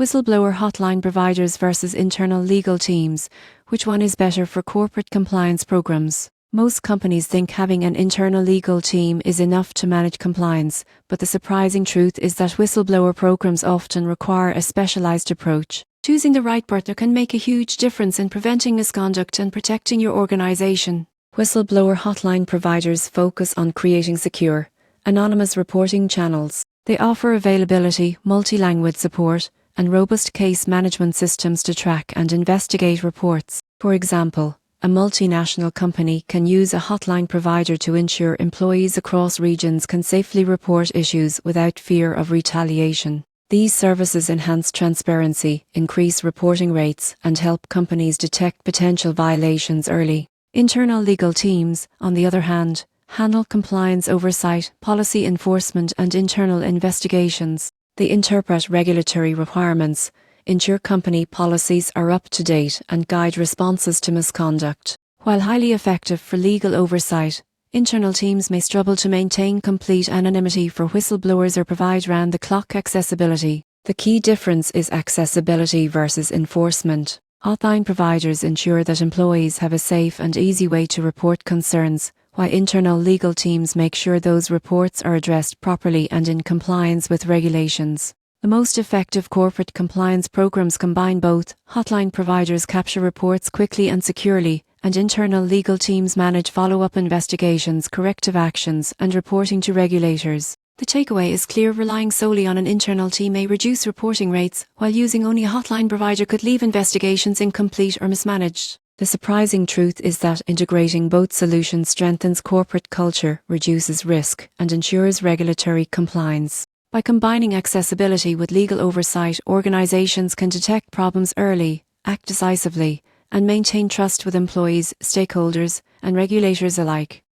Whistleblower hotline providers versus internal legal teams. Which one is better for corporate compliance programs? Most companies think having an internal legal team is enough to manage compliance, but the surprising truth is that whistleblower programs often require a specialized approach. Choosing the right partner can make a huge difference in preventing misconduct and protecting your organization. Whistleblower hotline providers focus on creating secure, anonymous reporting channels. They offer availability, multi-language support, and robust case management systems to track and investigate reports. For example, a multinational company can use a hotline provider to ensure employees across regions can safely report issues without fear of retaliation. These services enhance transparency, increase reporting rates, and help companies detect potential violations early. Internal legal teams, on the other hand, handle compliance oversight, policy enforcement, and internal investigations. They interpret regulatory requirements, ensure company policies are up to date, and guide responses to misconduct. While highly effective for legal oversight, internal teams may struggle to maintain complete anonymity for whistleblowers or provide round-the-clock accessibility. The key difference is accessibility versus enforcement. Hotline providers ensure that employees have a safe and easy way to report concerns, while internal legal teams make sure those reports are addressed properly and in compliance with regulations. The most effective corporate compliance programs combine both. Hotline providers capture reports quickly and securely, and internal legal teams manage follow-up investigations, corrective actions, and reporting to regulators. The takeaway is clear: relying solely on an internal team may reduce reporting rates, while using only a hotline provider could leave investigations incomplete or mismanaged. The surprising truth is that integrating both solutions strengthens corporate culture, reduces risk, and ensures regulatory compliance. By combining accessibility with legal oversight, organizations can detect problems early, act decisively, and maintain trust with employees, stakeholders, and regulators alike.